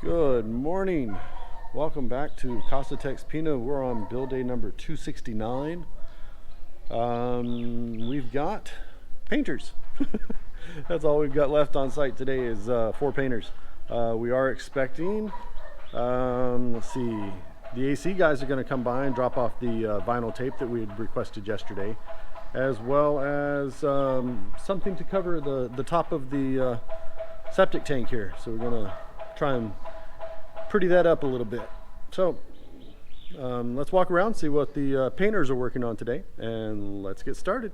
Good morning. Welcome back to casa.texpina. We're on build day number 269. We've got painters. That's all we've got left on site today is 4 painters. We are expecting, let's see, the AC guys are going to come by and drop off the vinyl tape that we had requested yesterday, as well as something to cover the top of the septic tank here. So we're going to try and pretty that up a little bit. So let's walk around, see what the painters are working on today, and let's get started.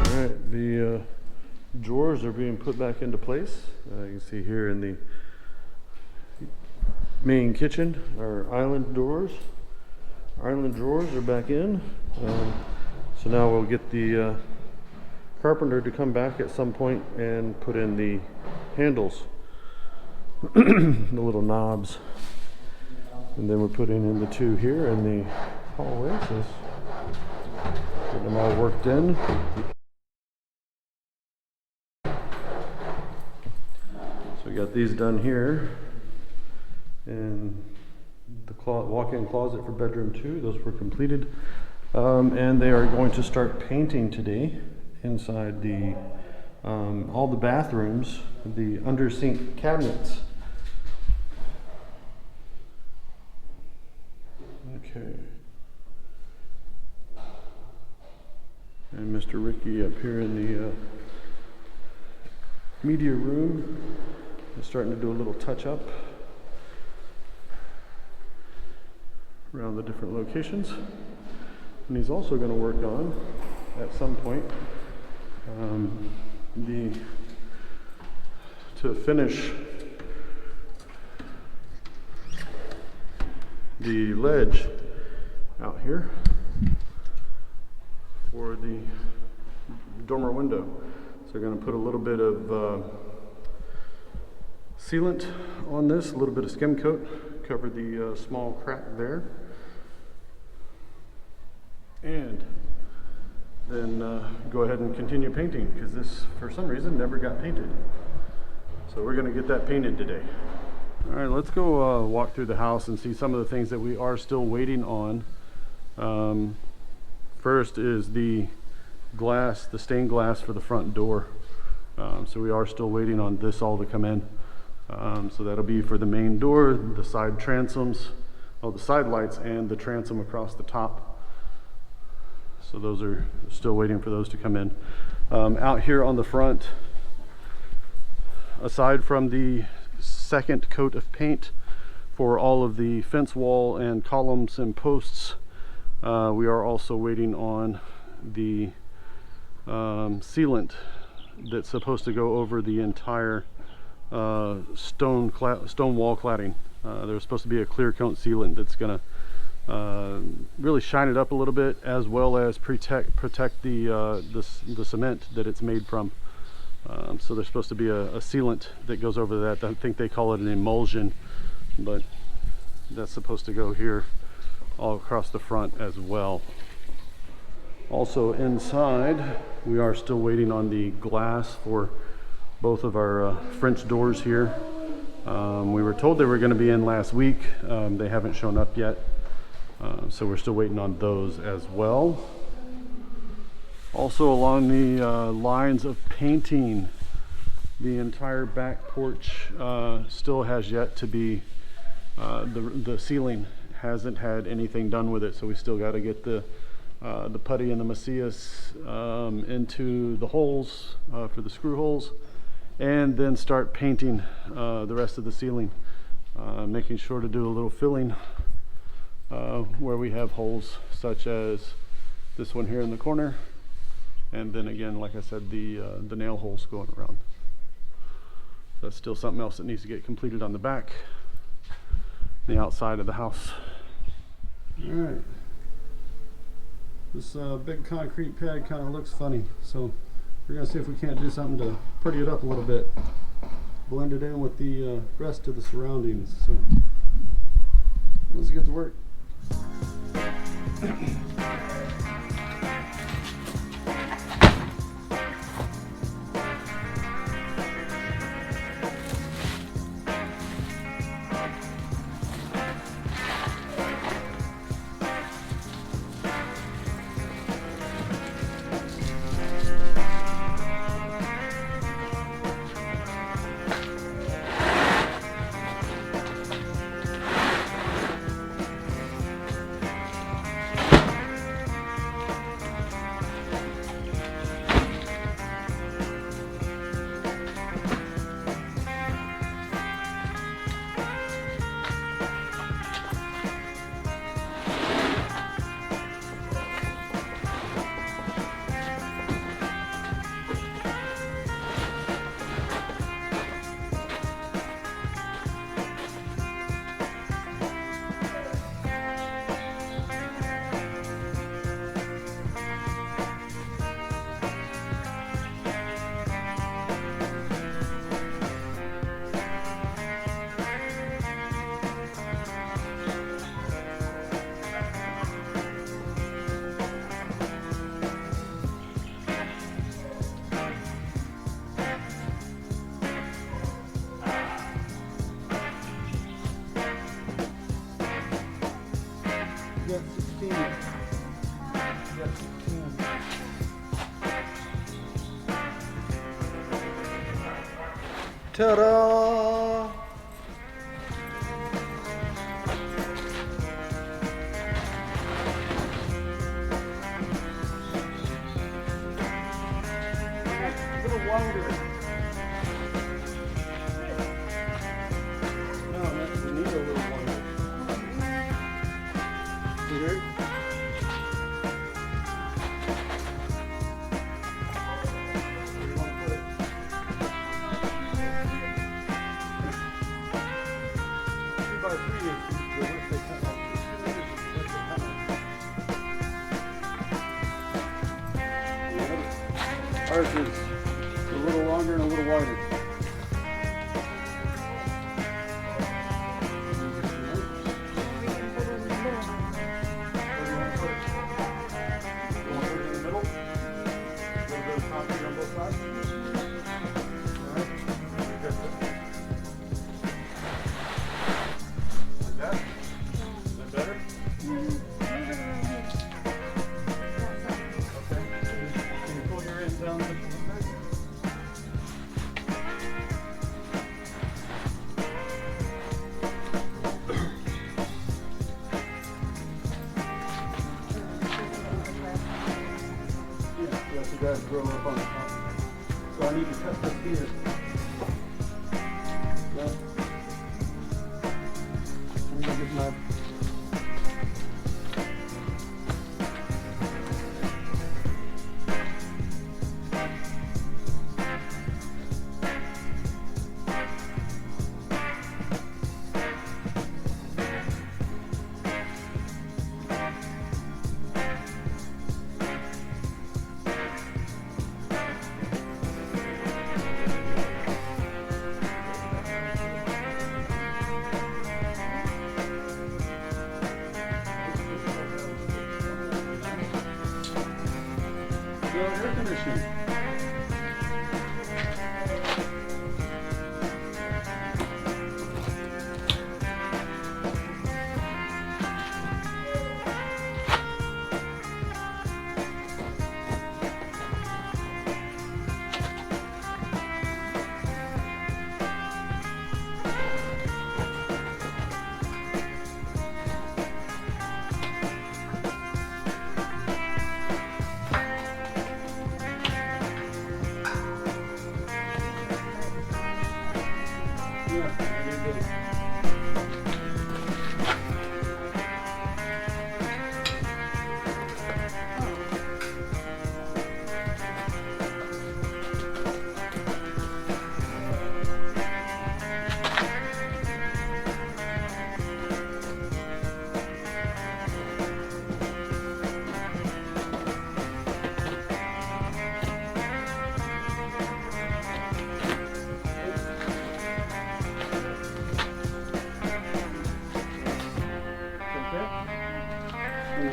Alright, the drawers are being put back into place. You can see here in the main kitchen, our island drawers are back in. So now we'll get the carpenter to come back at some point and put in the handles, the little knobs, and then we're putting in the 2 here in the hallway. So get them all worked in. So we got these done here, and the walk-in closet for bedroom 2, those were completed. And they are going to start painting today inside the all the bathrooms, the under sink cabinets. Okay. And Mr. Ricky up here in the media room is starting to do a little touch up around the different locations. And he's also going to work on, at some point, to finish the ledge out here for the dormer window. So we're going to put a little bit of sealant on this, a little bit of skim coat, cover the small crack there. And then go ahead and continue painting, because this, for some reason, never got painted. So we're going to get that painted today. All right, let's go walk through the house and see some of the things that we are still waiting on. First is the glass, the stained glass for the front door. So we are still waiting on this all to come in. So that'll be for the main door, the side transoms, the side lights, and the transom across the top. So those are still waiting for those to come in. Out here on the front, aside from the second coat of paint for all of the fence wall and columns and posts, we are also waiting on the sealant that's supposed to go over the entire stone wall cladding. There's supposed to be a clear coat sealant that's going to really shine it up a little bit, as well as protect the cement that it's made from. So there's supposed to be a sealant that goes over that. I think they call it an emulsion, but that's supposed to go here all across the front as well. Also inside, we are still waiting on the glass for both of our French doors here. We were told they were going to be in last week. They haven't shown up yet. So we're still waiting on those as well. Also along the lines of painting, the entire back porch still has yet to be, the ceiling hasn't had anything done with it, so we still got to get the putty and the macias into the holes for the screw holes, and then start painting the rest of the ceiling, making sure to do a little filling where we have holes, such as this one here in the corner, and then again, like I said, the nail holes going around. That's still something else that needs to get completed on the back, the outside of the house. All right, this big concrete pad kind of looks funny, so we're gonna see if we can't do something to pretty it up a little bit, blend it in with the rest of the surroundings. So let's get to work. 16. Yeah, 16. Ta-da! A little wider. No, we need a little wider. Here. Ours is a little longer and a little wider. You guys grow up on the top. So I need to cut this here. Yeah. I'm gonna get my air conditioning.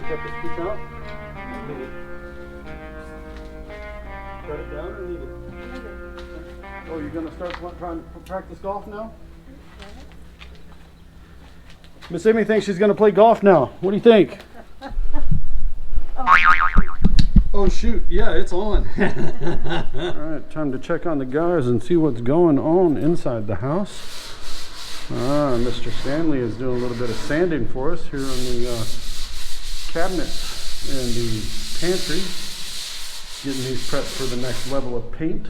Cut this piece out. Cut it down or leave it? Oh, you're going to start trying to practice golf now? Miss Emie thinks she's going to play golf now. What do you think? Oh shoot, yeah, it's on. Alright, time to check on the guys and see what's going on inside the house. Mr. Stanley is doing a little bit of sanding for us here on the cabinets and the pantry, getting these prepped for the next level of paint.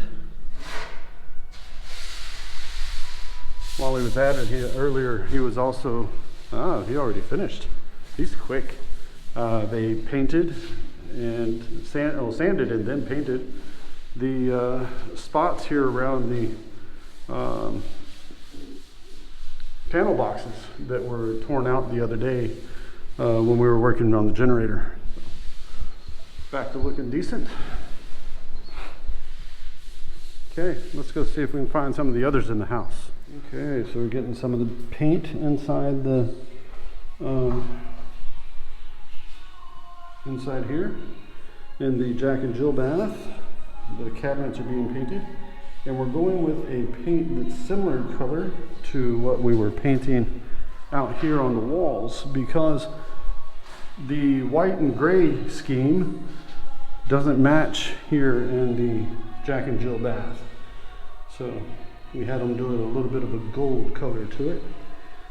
While he was at it, earlier he was also, he already finished. He's quick. They painted and sanded and then painted the spots here around the panel boxes that were torn out the other day when we were working on the generator. Back to looking decent. Okay, let's go see if we can find some of the others in the house. Okay, so we're getting some of the paint inside the inside here in the Jack and Jill bath. The cabinets are being painted, and we're going with a paint that's similar in color to what we were painting out here on the walls, because the white and gray scheme doesn't match here in the Jack and Jill bath. So we had them do a little bit of a gold color to it.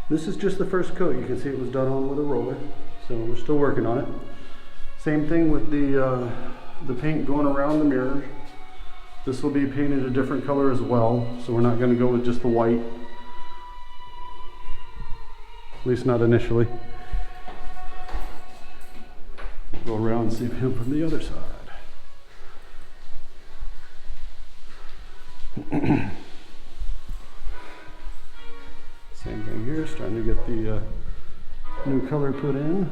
This is just the first coat. You can see it was done on with a roller. So we're still working on it. Same thing with the paint going around the mirror. This will be painted a different color as well. So we're not going to go with just the white. At least not initially. Go around and see him from the other side. Same thing here, starting to get the new color put in.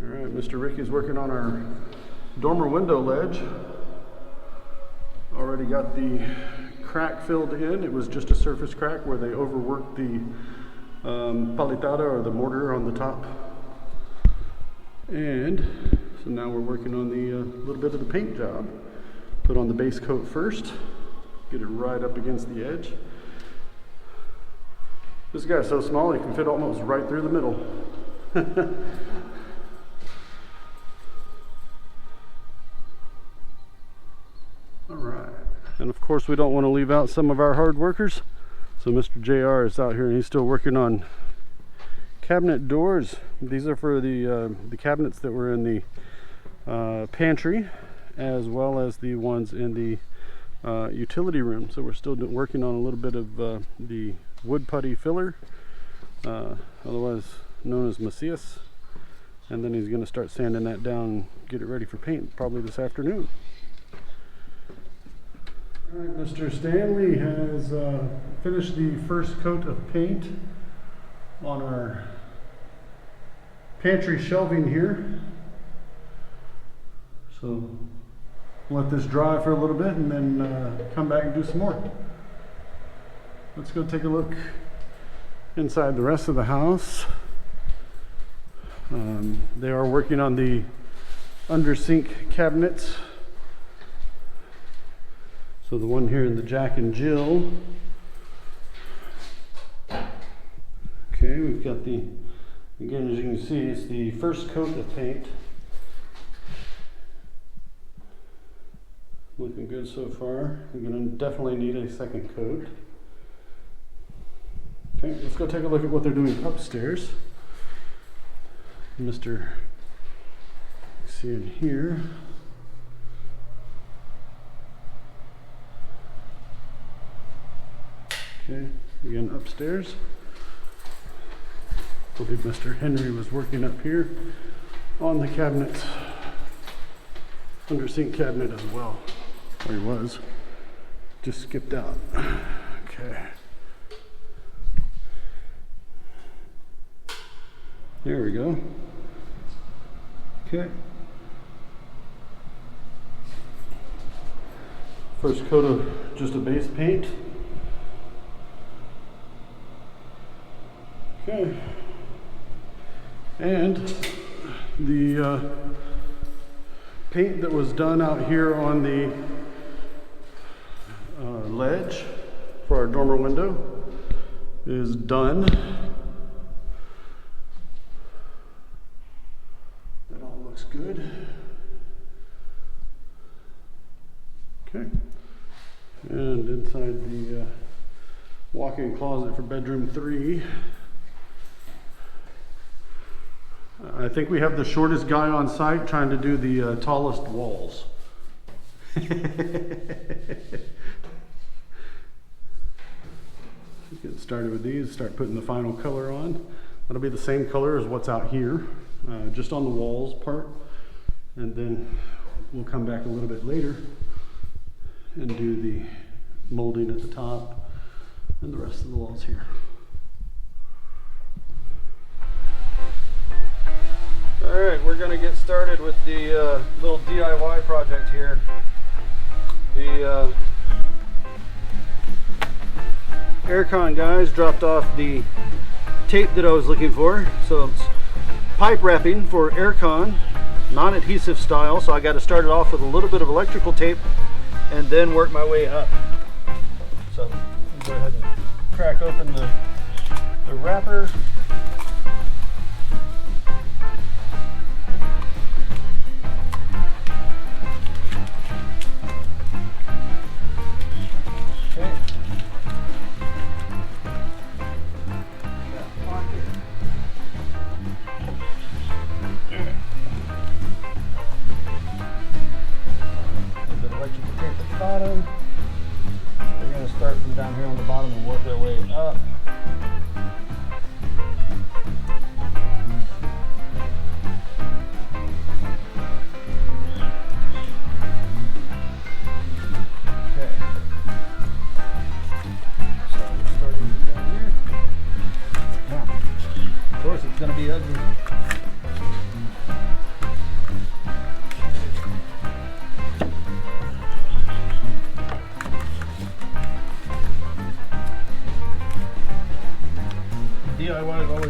All right, Mr. Ricky's working on our dormer window ledge. Already got the crack filled in. It was just a surface crack where they overworked the palitada or the mortar on the top. And so now we're working on the little bit of the paint job. Put on the base coat first, get it right up against the edge. This guy's so small he can fit almost right through the middle. All right, and of course we don't want to leave out some of our hard workers. So Mr. JR is out here and he's still working on cabinet doors. These are for the cabinets that were in the pantry, as well as the ones in the utility room. So we're still working on a little bit of the wood putty filler, otherwise known as macias, and then he's going to start sanding that down and get it ready for paint probably this afternoon. All right, Mr. Stanley has finished the first coat of paint on our pantry shelving here. So let this dry for a little bit and then come back and do some more. Let's go take a look inside the rest of the house. They are working on the under sink cabinets. So the one here in the Jack and Jill. Okay, we've got the, again, as you can see, it's the first coat of paint. Looking good so far. We're going to definitely need a second coat. Okay, let's go take a look at what they're doing upstairs. Mr. See in here. Okay, again upstairs. I believe Mr. Henry was working up here on the cabinet, under sink cabinet as well. Or he was. Just skipped out. Okay. There we go. Okay. First coat of just a base paint. Okay. And the paint that was done out here on the ledge for our dormer window is done. That all looks good. Okay. And inside the walk-in closet for bedroom 3, I think we have the shortest guy on site trying to do the tallest walls. Get started with these, start putting the final color on. That'll be the same color as what's out here, just on the walls part. And then we'll come back a little bit later and do the molding at the top and the rest of the walls here. Alright, we're going to get started with the little DIY project here. The Aircon guys dropped off the tape that I was looking for. So it's pipe wrapping for Aircon, non-adhesive style. So I got to start it off with a little bit of electrical tape and then work my way up. So go ahead and crack open the wrapper.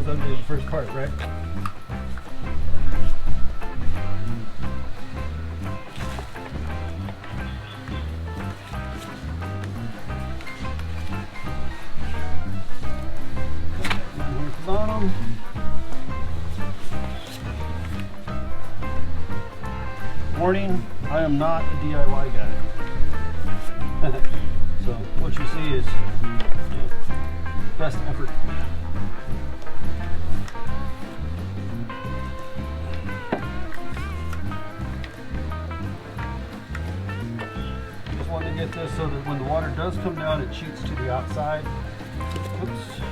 as ugly as the first part, right? Bottom. Warning, I am not a DIY guy. So what you see is best effort. Just want to get this so that when the water does come down, it shoots to the outside. Oops.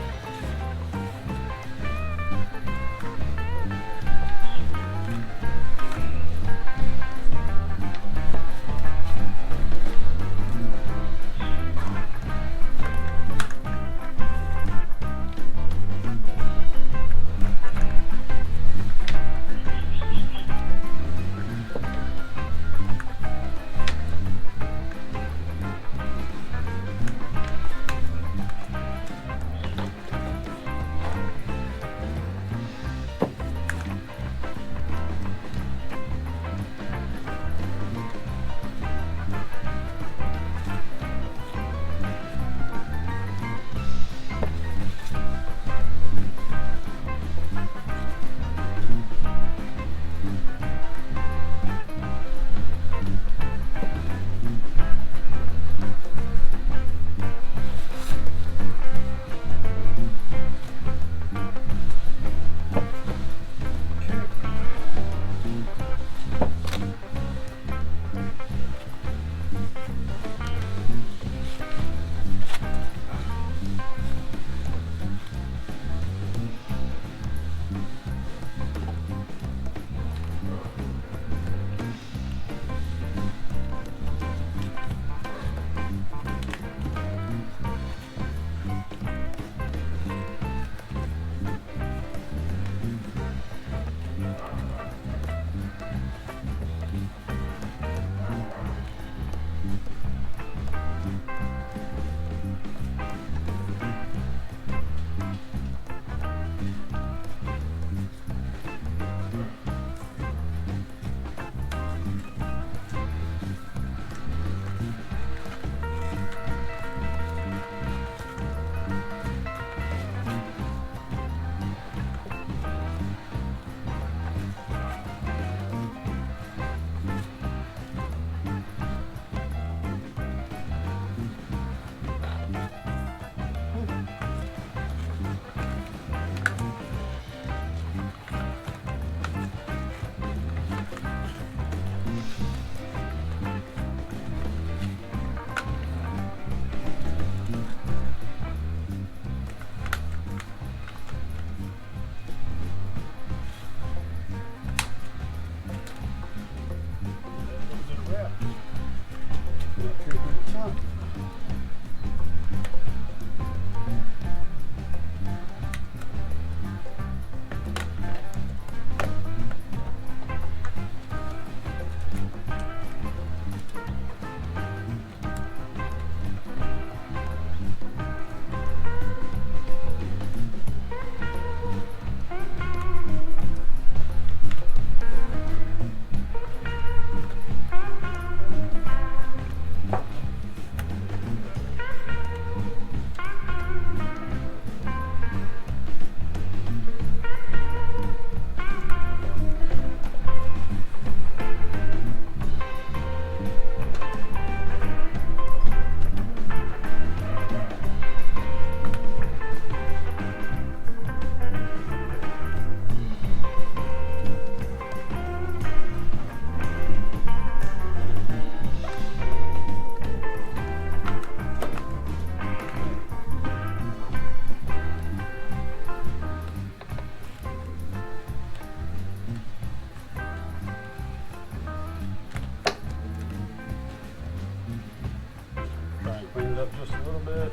just a little bit.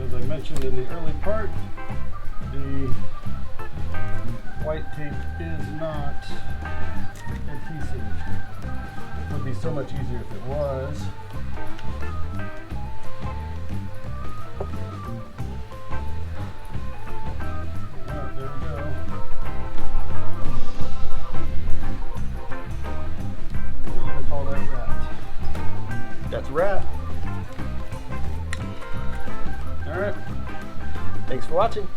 As I mentioned in the early part, the white tape is not adhesive. What be so much easier if it was. Oh, there we go. We're gonna call that rat. That's rat. All right. Thanks for watching.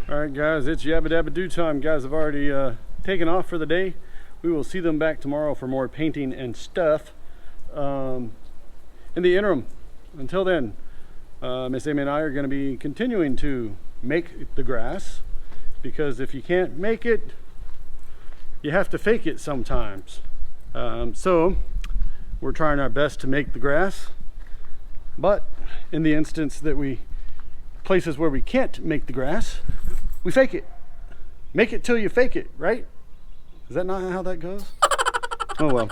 All right, guys, it's yabba dabba do time. Guys have already taken off for the day. We will see them back tomorrow for more painting and stuff. In the interim, until then, Miss Emie and I are going to be continuing to make the grass, because if you can't make it, you have to fake it sometimes. So we're trying our best to make the grass, but in the instance that places where we can't make the grass, we fake it. Make it till you fake it, right? Is that not how that goes? Oh well.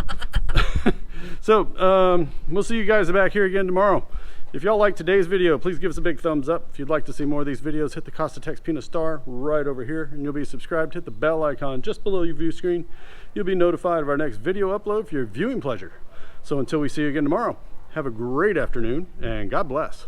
So we'll see you guys back here again tomorrow. If y'all like today's video, please give us a big thumbs up. If you'd like to see more of these videos, hit the casa.texpina star right over here, and you'll be subscribed. Hit the bell icon just below your view screen. You'll be notified of our next video upload for your viewing pleasure. So until we see you again tomorrow, have a great afternoon, and God bless.